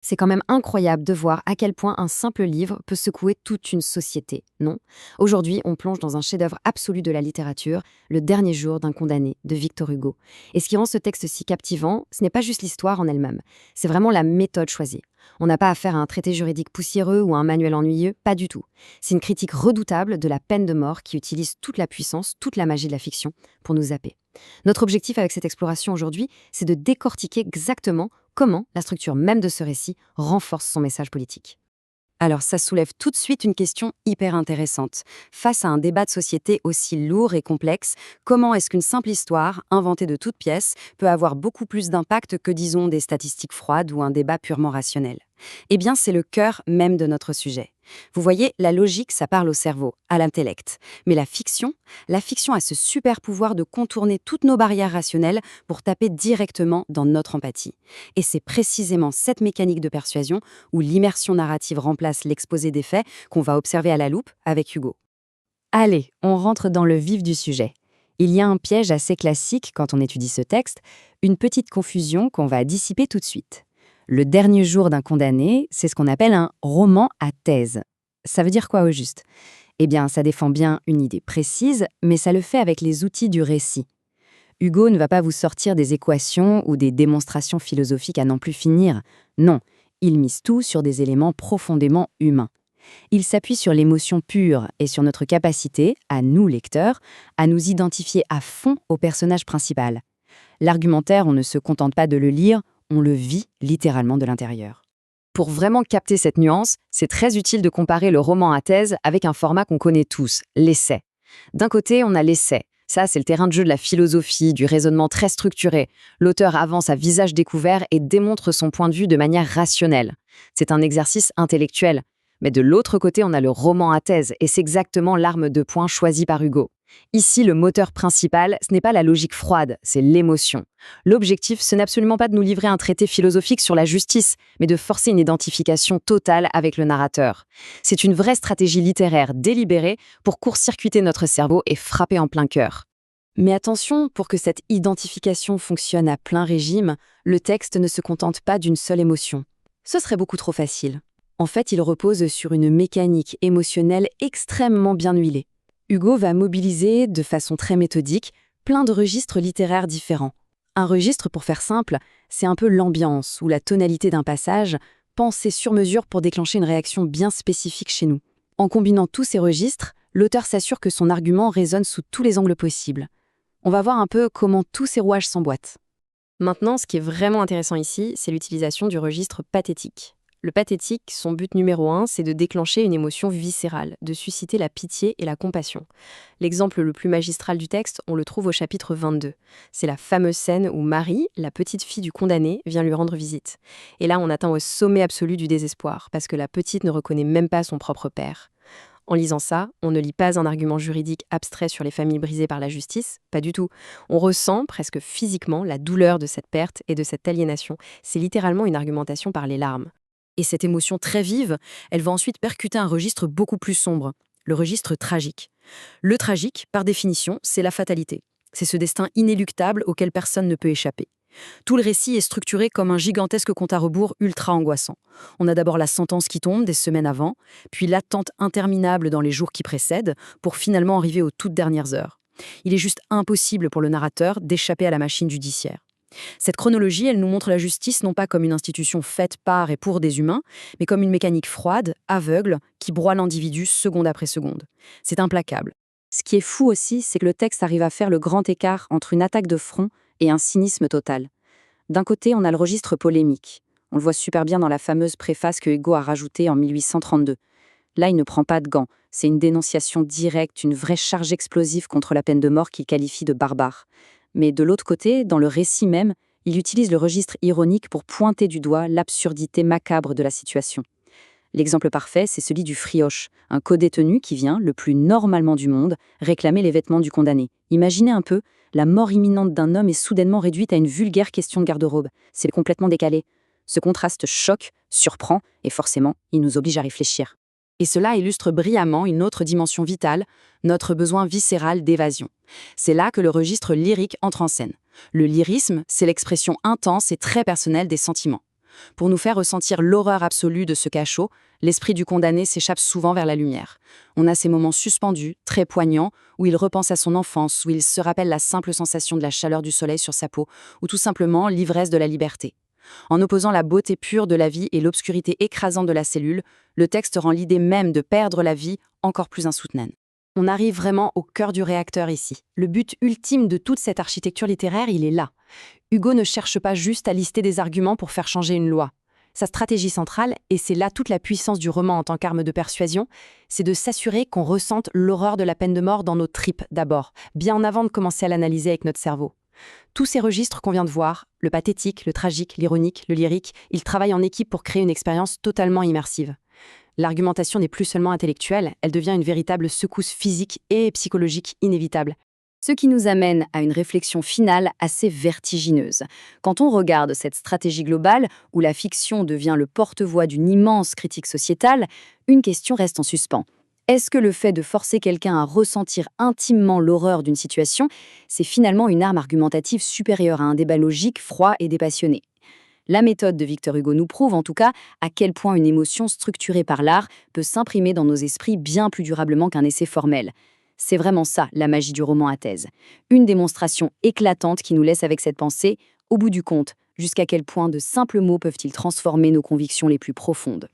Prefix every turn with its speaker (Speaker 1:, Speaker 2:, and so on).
Speaker 1: C'est quand même incroyable de voir à quel point un simple livre peut secouer toute une société, non? Aujourd'hui, on plonge dans un chef-d'œuvre absolu de la littérature, Le dernier jour d'un condamné, de Victor Hugo. Et ce qui rend ce texte si captivant, ce n'est pas juste l'histoire en elle-même, c'est vraiment la méthode choisie. On n'a pas affaire à un traité juridique poussiéreux ou à un manuel ennuyeux, pas du tout. C'est une critique redoutable de la peine de mort qui utilise toute la puissance, toute la magie de la fiction pour nous zapper. Notre objectif avec cette exploration aujourd'hui, c'est de décortiquer exactement comment la structure même de ce récit renforce son message politique.
Speaker 2: Alors ça soulève tout de suite une question hyper intéressante. Face à un débat de société aussi lourd et complexe, comment est-ce qu'une simple histoire, inventée de toutes pièces, peut avoir beaucoup plus d'impact que, disons, des statistiques froides ou un débat purement rationnel? Eh bien, c'est le cœur même de notre sujet. Vous voyez, la logique, ça parle au cerveau, à l'intellect. Mais la fiction a ce super pouvoir de contourner toutes nos barrières rationnelles pour taper directement dans notre empathie. Et c'est précisément cette mécanique de persuasion où l'immersion narrative remplace l'exposé des faits qu'on va observer à la loupe avec Hugo. Allez, on rentre dans le vif du sujet. Il y a un piège assez classique quand on étudie ce texte, une petite confusion qu'on va dissiper tout de suite. Le dernier jour d'un condamné, c'est ce qu'on appelle un roman à thèse. Ça veut dire quoi au juste? Eh bien, ça défend bien une idée précise, mais ça le fait avec les outils du récit. Hugo ne va pas vous sortir des équations ou des démonstrations philosophiques à n'en plus finir. Non, il mise tout sur des éléments profondément humains. Il s'appuie sur l'émotion pure et sur notre capacité, à nous lecteurs, à nous identifier à fond au personnage principal. L'argumentaire, on ne se contente pas de le lire, on le vit littéralement de l'intérieur.
Speaker 1: Pour vraiment capter cette nuance, c'est très utile de comparer le roman à thèse avec un format qu'on connaît tous, l'essai. D'un côté, on a l'essai. Ça, c'est le terrain de jeu de la philosophie, du raisonnement très structuré. L'auteur avance à visage découvert et démontre son point de vue de manière rationnelle. C'est un exercice intellectuel. Mais de l'autre côté, on a le roman à thèse, et c'est exactement l'arme de poing choisie par Hugo. Ici, le moteur principal, ce n'est pas la logique froide, c'est l'émotion. L'objectif, ce n'est absolument pas de nous livrer un traité philosophique sur la justice, mais de forcer une identification totale avec le narrateur. C'est une vraie stratégie littéraire délibérée pour court-circuiter notre cerveau et frapper en plein cœur.
Speaker 2: Mais attention, pour que cette identification fonctionne à plein régime, le texte ne se contente pas d'une seule émotion. Ce serait beaucoup trop facile. En fait, il repose sur une mécanique émotionnelle extrêmement bien huilée. Hugo va mobiliser, de façon très méthodique, plein de registres littéraires différents. Un registre, pour faire simple, c'est un peu l'ambiance ou la tonalité d'un passage, pensé sur mesure pour déclencher une réaction bien spécifique chez nous. En combinant tous ces registres, l'auteur s'assure que son argument résonne sous tous les angles possibles. On va voir un peu comment tous ces rouages s'emboîtent.
Speaker 3: Maintenant, ce qui est vraiment intéressant ici, c'est l'utilisation du registre pathétique. Le pathétique, son but numéro 1, c'est de déclencher une émotion viscérale, de susciter la pitié et la compassion. L'exemple le plus magistral du texte, on le trouve au chapitre 22. C'est la fameuse scène où Marie, la petite fille du condamné, vient lui rendre visite. Et là, on atteint au sommet absolu du désespoir, parce que la petite ne reconnaît même pas son propre père. En lisant ça, on ne lit pas un argument juridique abstrait sur les familles brisées par la justice, pas du tout. On ressent presque physiquement la douleur de cette perte et de cette aliénation. C'est littéralement une argumentation par les larmes. Et cette émotion très vive, elle va ensuite percuter un registre beaucoup plus sombre, le registre tragique. Le tragique, par définition, c'est la fatalité. C'est ce destin inéluctable auquel personne ne peut échapper. Tout le récit est structuré comme un gigantesque compte à rebours ultra angoissant. On a d'abord la sentence qui tombe des semaines avant, puis l'attente interminable dans les jours qui précèdent, pour finalement arriver aux toutes dernières heures. Il est juste impossible pour le narrateur d'échapper à la machine judiciaire. Cette chronologie, elle nous montre la justice non pas comme une institution faite par et pour des humains, mais comme une mécanique froide, aveugle, qui broie l'individu seconde après seconde. C'est implacable.
Speaker 2: Ce qui est fou aussi, c'est que le texte arrive à faire le grand écart entre une attaque de front et un cynisme total. D'un côté, on a le registre polémique. On le voit super bien dans la fameuse préface que Hugo a rajoutée en 1832. Là, il ne prend pas de gants. C'est une dénonciation directe, une vraie charge explosive contre la peine de mort qu'il qualifie de barbare. Mais de l'autre côté, dans le récit même, il utilise le registre ironique pour pointer du doigt l'absurdité macabre de la situation. L'exemple parfait, c'est celui du frioche, un codétenu qui vient, le plus normalement du monde, réclamer les vêtements du condamné. Imaginez un peu, la mort imminente d'un homme est soudainement réduite à une vulgaire question de garde-robe. C'est complètement décalé. Ce contraste choque, surprend, et forcément, il nous oblige à réfléchir. Et cela illustre brillamment une autre dimension vitale, notre besoin viscéral d'évasion. C'est là que le registre lyrique entre en scène. Le lyrisme, c'est l'expression intense et très personnelle des sentiments. Pour nous faire ressentir l'horreur absolue de ce cachot, l'esprit du condamné s'échappe souvent vers la lumière. On a ces moments suspendus, très poignants, où il repense à son enfance, où il se rappelle la simple sensation de la chaleur du soleil sur sa peau, ou tout simplement l'ivresse de la liberté. En opposant la beauté pure de la vie et l'obscurité écrasante de la cellule, le texte rend l'idée même de perdre la vie encore plus insoutenable. On arrive vraiment au cœur du réacteur ici. Le but ultime de toute cette architecture littéraire, il est là. Hugo ne cherche pas juste à lister des arguments pour faire changer une loi. Sa stratégie centrale, et c'est là toute la puissance du roman en tant qu'arme de persuasion, c'est de s'assurer qu'on ressente l'horreur de la peine de mort dans nos tripes d'abord, bien en avant de commencer à l'analyser avec notre cerveau. Tous ces registres qu'on vient de voir, le pathétique, le tragique, l'ironique, le lyrique, ils travaillent en équipe pour créer une expérience totalement immersive. L'argumentation n'est plus seulement intellectuelle, elle devient une véritable secousse physique et psychologique inévitable.
Speaker 1: Ce qui nous amène à une réflexion finale assez vertigineuse. Quand on regarde cette stratégie globale, où la fiction devient le porte-voix d'une immense critique sociétale, une question reste en suspens. Est-ce que le fait de forcer quelqu'un à ressentir intimement l'horreur d'une situation, c'est finalement une arme argumentative supérieure à un débat logique, froid et dépassionné? La méthode de Victor Hugo nous prouve en tout cas à quel point une émotion structurée par l'art peut s'imprimer dans nos esprits bien plus durablement qu'un essai formel. C'est vraiment ça, la magie du roman à thèse. Une démonstration éclatante qui nous laisse avec cette pensée, au bout du compte, jusqu'à quel point de simples mots peuvent-ils transformer nos convictions les plus profondes.